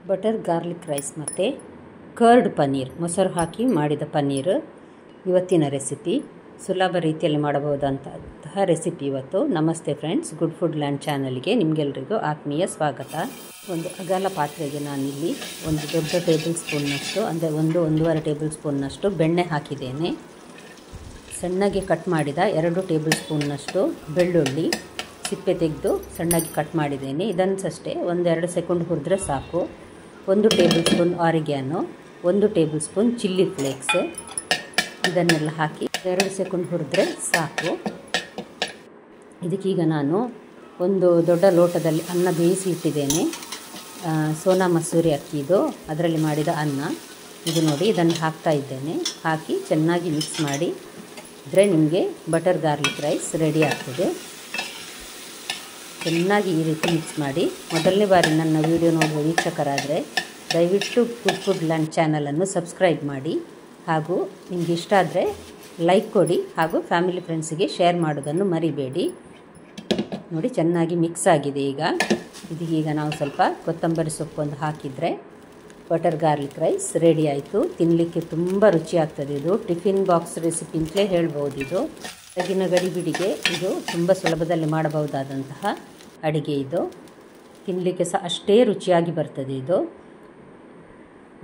Butter garlic rice ಮತ್ತು curd paneer, ಮೊಸರು ಹಾಕಿ ಮಾಡಿದ ಪನ್ನೀರ್ ಇವತ್ತಿನ ರೆಸಿಪಿ. ಸುಲಭ ರೀತಿಯಲ್ಲಿ ಮಾಡಬಹುದಂತಹ ರೆಸಿಪಿ ಇವತ್ತು. ನಮಸ್ತೆ ಫ್ರೆಂಡ್ಸ್, ಗುಡ್ ಫುಡ್ ಲ್ಯಾಂಡ್ ಚಾನಲ್ಗೆ ನಿಮಗೆಲ್ಲರಿಗೂ ಆತ್ಮೀಯ ಸ್ವಾಗತ. ಒಂದು ಅಗಲ ಪಾತ್ರೆಗೆ ನಾನಿಲ್ಲಿ ಒಂದು ದೊಡ್ಡ ಟೇಬಲ್ ಸ್ಪೂನ್ನಷ್ಟು, ಅಂದರೆ ಒಂದೂವರೆ ಟೇಬಲ್ ಸ್ಪೂನ್ನಷ್ಟು ಬೆಣ್ಣೆ ಹಾಕಿದ್ದೇನೆ. ಸಣ್ಣಗೆ ಕಟ್ ಮಾಡಿದ 2 ಟೇಬಲ್ ಸ್ಪೂನ್ನಷ್ಟು ಬೆಳ್ಳುಳ್ಳಿ ಸಿಪ್ಪೆ ತೆಗೆದು ಸಣ್ಣಗೆ ಕಟ್ ಮಾಡಿದ್ದೇನೆ. ಇದನ್ನಷ್ಟೇ 1-2 ಸೆಕೆಂಡ್ ಹುರಿದ್ರೆ ಸಾಕು. 1 table spoon ಆರಿಗ್ಯಾನೋ, 1 table spoon chilli flakes, ಇದನ್ನೆಲ್ಲ ಹಾಕಿ 2 ಸೆಕೆಂಡ್ ಹುರಿದ್ರೆ ಸಾಕು. ಇದಕ್ಕೀಗ ನಾನು ಒಂದು ದೊಡ್ಡ ಲೋಟದಲ್ಲಿ ಅನ್ನ ಬೇಯಿಸಿ ಇಟ್ಟಿದ್ದೇನೆ. ಸೋನಾ ಮಸೂರಿ ಅಕ್ಕಿದು, ಅದರಲ್ಲಿ ಮಾಡಿದ ಅನ್ನ ಇದು ನೋಡಿ. ಇದನ್ನು ಹಾಕ್ತಾ ಇದ್ದೇನೆ. ಹಾಕಿ ಚೆನ್ನಾಗಿ ಮಿಕ್ಸ್ ಮಾಡಿ ಇದ್ರೆ ನಿಮಗೆ ಬಟರ್ ಗಾರ್ಲಿಕ್ ರೈಸ್ ರೆಡಿ ಆಗ್ತದೆ. ಚೆನ್ನಾಗಿ ಈ ರೀತಿ ಮಿಕ್ಸ್ ಮಾಡಿ. ಮೊದಲನೇ ಬಾರಿ ನನ್ನ ವಿಡಿಯೋ ನೋಡುವ ವೀಕ್ಷಕರಾದರೆ ದಯವಿಟ್ಟು ಗುಡ್ ಫುಡ್ ಲ್ಯಾಂಡ್ ಚಾನಲನ್ನು ಸಬ್ಸ್ಕ್ರೈಬ್ ಮಾಡಿ, ಹಾಗೂ ನಿಮಗೆ ಇಷ್ಟ ಆದರೆ ಲೈಕ್ ಕೊಡಿ, ಹಾಗೂ ಫ್ಯಾಮಿಲಿ ಫ್ರೆಂಡ್ಸಿಗೆ ಶೇರ್ ಮಾಡೋದನ್ನು ಮರಿಬೇಡಿ. ನೋಡಿ ಚೆನ್ನಾಗಿ ಮಿಕ್ಸ್ ಆಗಿದೆ. ಇದೀಗ ನಾವು ಸ್ವಲ್ಪ ಕೊತ್ತಂಬರಿ ಸೊಪ್ಪೊಂದು ಹಾಕಿದರೆ ಬಟರ್ ಗಾರ್ಲಿಕ್ ರೈಸ್ ರೆಡಿ ಆಯಿತು. ತಿನ್ನಲಿಕ್ಕೆ ತುಂಬ ರುಚಿ ಆಗ್ತದೆ. ಇದು ಟಿಫಿನ್ ಬಾಕ್ಸ್ ರೆಸಿಪಿ ಅಂತಲೇ ಹೇಳ್ಬೋದು. ಇದು ಬೆಳಗಿನ ಗಡಿಬಿಡಿಗೆ ಇದು ತುಂಬ ಸುಲಭದಲ್ಲಿ ಮಾಡಬಹುದಾದಂತಹ ಅಡುಗೆ. ಇದು ತಿನ್ನಲಿಕ್ಕೆ ಸಹ ಅಷ್ಟೇ ರುಚಿಯಾಗಿ ಬರ್ತದೆ. ಇದು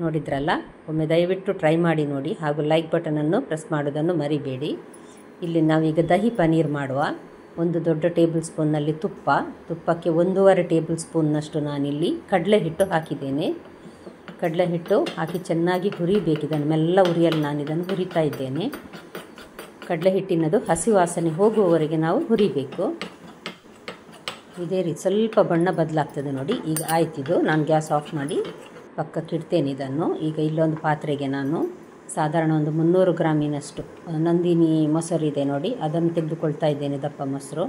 ನೋಡಿದ್ರಲ್ಲ, ಒಮ್ಮೆ ದಯವಿಟ್ಟು ಟ್ರೈ ಮಾಡಿ ನೋಡಿ, ಹಾಗೂ ಲೈಕ್ ಬಟನನ್ನು ಪ್ರೆಸ್ ಮಾಡೋದನ್ನು ಮರಿಬೇಡಿ. ಇಲ್ಲಿ ನಾವೀಗ ದಹಿ ಪನ್ನೀರ್ ಮಾಡುವ. ಒಂದು ದೊಡ್ಡ ಟೇಬಲ್ ಸ್ಪೂನ್ನಲ್ಲಿ ತುಪ್ಪಕ್ಕೆ 1.5 ಟೇಬಲ್ ಸ್ಪೂನ್ನಷ್ಟು ನಾನಿಲ್ಲಿ ಕಡಲೆ ಹಿಟ್ಟು ಹಾಕಿದ್ದೇನೆ. ಕಡಲೆ ಹಿಟ್ಟು ಹಾಕಿ ಚೆನ್ನಾಗಿ ಹುರಿಬೇಕು. ಇದನ್ನು ಮೆಲ್ಲ ಹುರಿಯಲು ನಾನಿದನ್ನು ಹುರಿತಾ ಇದ್ದೇನೆ. ಕಡಲೆ ಹಿಟ್ಟಿನದು ಹಸಿ ವಾಸನೆ ಹೋಗುವವರೆಗೆ ನಾವು ಹುರಿಬೇಕು. ಇದೇ ರೀತಿ ಸ್ವಲ್ಪ ಬಣ್ಣ ಬದಲಾಗ್ತದೆ ನೋಡಿ. ಈಗ ಆಯ್ತಿದು. ನಾನು ಗ್ಯಾಸ್ ಆಫ್ ಮಾಡಿ ಪಕ್ಕಕ್ಕೆ ಇಡ್ತೇನೆ ಇದನ್ನು. ಈಗ ಇಲ್ಲೊಂದು ಪಾತ್ರೆಗೆ ನಾನು ಸಾಧಾರಣ ಒಂದು 300 ಗ್ರಾಮಿನಷ್ಟು ನಂದಿನಿ ಮೊಸರು ಇದೆ ನೋಡಿ, ಅದನ್ನು ತೆಗೆದುಕೊಳ್ತಾ ಇದ್ದೇನೆ. ದಪ್ಪ ಮೊಸರು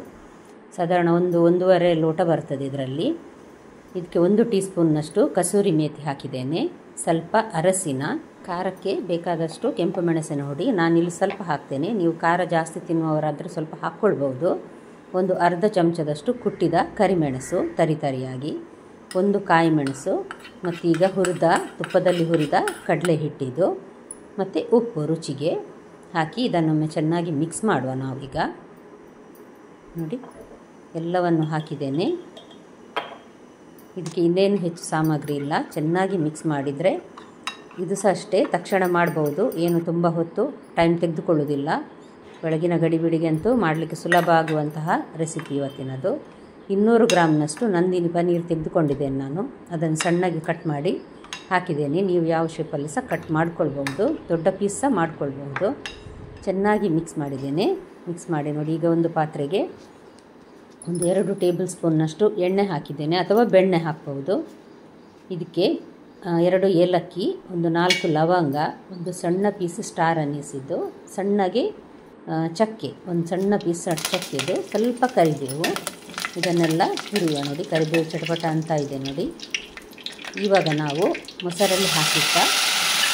ಸಾಧಾರಣ 1-1.5 ಲೋಟ ಬರ್ತದೆ ಇದರಲ್ಲಿ. ಇದಕ್ಕೆ 1 ಟೀ ಸ್ಪೂನ್ನಷ್ಟು ಕಸೂರಿ ಮೇಥಿ ಹಾಕಿದ್ದೇನೆ. ಸ್ವಲ್ಪ ಅರಸಿನ, ಖಾರಕ್ಕೆ ಬೇಕಾದಷ್ಟು ಕೆಂಪು ಮೆಣಸಿನ ಹುಡಿ ನಾನಿಲ್ಲಿ ಸ್ವಲ್ಪ ಹಾಕ್ತೇನೆ. ನೀವು ಖಾರ ಜಾಸ್ತಿ ತಿನ್ನುವವರಾದರೆ ಸ್ವಲ್ಪ ಹಾಕ್ಕೊಳ್ಬೋದು. ಒಂದು ಅರ್ಧ ಚಮಚದಷ್ಟು ಕುಟ್ಟಿದ ಕರಿಮೆಣಸು ತರಿಯಾಗಿ, 1 ಕಾಯಿ ಮೆಣಸು, ಮತ್ತು ಈಗ ತುಪ್ಪದಲ್ಲಿ ಹುರಿದ ಕಡಲೆ ಹಿಟ್ಟಿದು, ಮತ್ತು ಉಪ್ಪು ರುಚಿಗೆ ಹಾಕಿ ಇದನ್ನೊಮ್ಮೆ ಚೆನ್ನಾಗಿ ಮಿಕ್ಸ್ ಮಾಡುವ. ನಾವೀಗ ನೋಡಿ ಎಲ್ಲವನ್ನು ಹಾಕಿದ್ದೇನೆ. ಇದಕ್ಕೆ ಇನ್ನೇನು ಹೆಚ್ಚು ಸಾಮಗ್ರಿ ಇಲ್ಲ. ಚೆನ್ನಾಗಿ ಮಿಕ್ಸ್ ಮಾಡಿದರೆ ಇದು ಸಹ ಅಷ್ಟೇ ತಕ್ಷಣ ಮಾಡ್ಬೋದು. ಏನು ತುಂಬ ಹೊತ್ತು ಟೈಮ್ ತೆಗೆದುಕೊಳ್ಳೋದಿಲ್ಲ. ಬೆಳಗಿನ ಗಡಿಬಿಡಿಗೆ ಅಂತೂ ಮಾಡಲಿಕ್ಕೆ ಸುಲಭ ಆಗುವಂತಹ ರೆಸಿಪಿ ಇವತ್ತಿನದು. 200 ಗ್ರಾಮ್ನಷ್ಟು ನಂದಿನಿ ಪನ್ನೀರ್ ತೆಗೆದುಕೊಂಡಿದ್ದೇನೆ ನಾನು. ಅದನ್ನು ಸಣ್ಣಗೆ ಕಟ್ ಮಾಡಿ ಹಾಕಿದ್ದೇನೆ. ನೀವು ಯಾವ ಶೇಪಲ್ಲಿ ಸಹ ಕಟ್ ಮಾಡ್ಕೊಳ್ಬೋದು, ದೊಡ್ಡ ಪೀಸ್ ಸಹ ಮಾಡ್ಕೊಳ್ಬೋದು. ಚೆನ್ನಾಗಿ ಮಿಕ್ಸ್ ಮಾಡಿದ್ದೇನೆ. ಮಿಕ್ಸ್ ಮಾಡಿ ನೋಡಿ. ಈಗ ಒಂದು ಪಾತ್ರೆಗೆ 2 ಟೇಬಲ್ ಸ್ಪೂನ್ನಷ್ಟು ಎಣ್ಣೆ ಹಾಕಿದ್ದೇನೆ, ಅಥವಾ ಬೆಣ್ಣೆ ಹಾಕ್ಬೋದು. ಇದಕ್ಕೆ 2 ಏಲಕ್ಕಿ, 4 ಲವಂಗ, ಒಂದು ಸಣ್ಣ ಪೀಸ್ ಸ್ಟಾರ್ ಅನ್ನಿಸಿದ್ದು, ಸಣ್ಣಗೆ ಚಕ್ಕೆ, ಒಂದು ಸಣ್ಣ ಪೀಸ್ ಚಕ್ಕೆದು, ಸ್ವಲ್ಪ ಕರಿಬೇವು, ಇದನ್ನೆಲ್ಲ ಹುರಿಯುವ. ನೋಡಿ ಕರಿಬೇವು ಚಟಪಟ ಅಂತ ಇದೆ ನೋಡಿ. ಇವಾಗ ನಾವು ಮೊಸರಲ್ಲಿ ಹಾಕಿಟ್ಟ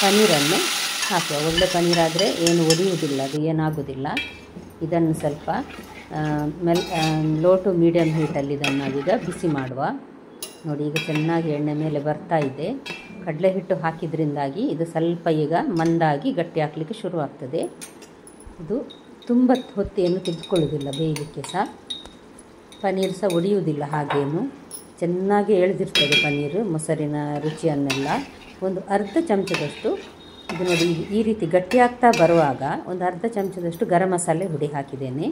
ಪನ್ನೀರನ್ನು ಹಾಕುವ. ಒಳ್ಳೆ ಪನ್ನೀರಾದರೆ ಏನು ಒಡೆಯುವುದಿಲ್ಲ, ಅದು ಏನಾಗೋದಿಲ್ಲ. ಇದನ್ನು ಸ್ವಲ್ಪ ಲೋ ಟು ಮೀಡಿಯಮ್ ಹೀಟಲ್ಲಿ ಇದನ್ನು ನಾವೀಗ ಬಿಸಿ ಮಾಡುವ. ನೋಡಿ ಈಗ ಚೆನ್ನಾಗಿ ಎಣ್ಣೆ ಮೇಲೆ ಬರ್ತಾ ಇದೆ. ಕಡಲೆ ಹಿಟ್ಟು ಹಾಕಿದ್ರಿಂದಾಗಿ ಇದು ಸ್ವಲ್ಪ ಈಗ ಮಂದಾಗಿ ಗಟ್ಟಿ ಹಾಕಲಿಕ್ಕೆ ಶುರುವಾಗ್ತದೆ. ಇದು ತುಂಬ ಹೊತ್ತೇನು ತೆಗೆದುಕೊಳ್ಳೋದಿಲ್ಲ ಬೇಯಲಿಕ್ಕೆ ಸಹ. ಪನ್ನೀರ್ ಸಹ ಒಡೆಯುವುದಿಲ್ಲ, ಹಾಗೇನು ಚೆನ್ನಾಗಿ ಎಳೆದಿರ್ತದೆ ಪನ್ನೀರು. ಮೊಸರಿನ ರುಚಿಯನ್ನೆಲ್ಲ ಒಂದು ಅರ್ಧ ಚಮಚದಷ್ಟು ಇದು ನೋಡಿ. ಈ ರೀತಿ ಗಟ್ಟಿ ಆಗ್ತಾ ಬರುವಾಗ ಒಂದು ಅರ್ಧ ಚಮಚದಷ್ಟು ಗರಂ ಮಸಾಲೆ ಹುಡಿ ಹಾಕಿದ್ದೇನೆ.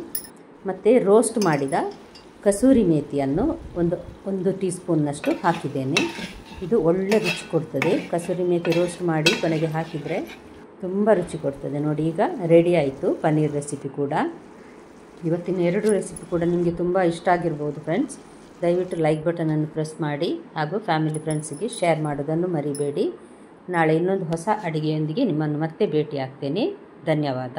ಮತ್ತು ರೋಸ್ಟ್ ಮಾಡಿದ ಕಸೂರಿ ಮೇಥಿಯನ್ನು ಒಂದು ಟೀ ಸ್ಪೂನ್ನಷ್ಟು ಹಾಕಿದ್ದೇನೆ. ಇದು ಒಳ್ಳೆ ರುಚಿ ಕೊಡ್ತದೆ. ಕಸೂರಿ ಮೇಥಿ ರೋಸ್ಟ್ ಮಾಡಿ ಕೊನೆಗೆ ಹಾಕಿದರೆ ತುಂಬ ರುಚಿ ಕೊಡ್ತದೆ. ನೋಡಿ ಈಗ ರೆಡಿ ಆಯಿತು ಪನ್ನೀರ್ ರೆಸಿಪಿ ಕೂಡ. ಇವತ್ತಿನ 2 ರೆಸಿಪಿ ಕೂಡ ನಿಮಗೆ ತುಂಬ ಇಷ್ಟ ಆಗಿರ್ಬೋದು ಫ್ರೆಂಡ್ಸ್. ದಯವಿಟ್ಟು ಲೈಕ್ ಬಟನನ್ನು ಪ್ರೆಸ್ ಮಾಡಿ, ಹಾಗೂ ಫ್ಯಾಮಿಲಿ ಫ್ರೆಂಡ್ಸಿಗೆ ಶೇರ್ ಮಾಡೋದನ್ನು ಮರಿಬೇಡಿ. ನಾಳೆ ಇನ್ನೊಂದು ಹೊಸ ಅಡುಗೆಯೊಂದಿಗೆ ನಿಮ್ಮನ್ನು ಮತ್ತೆ ಭೇಟಿ ಆಗ್ತೇನೆ. ಧನ್ಯವಾದ.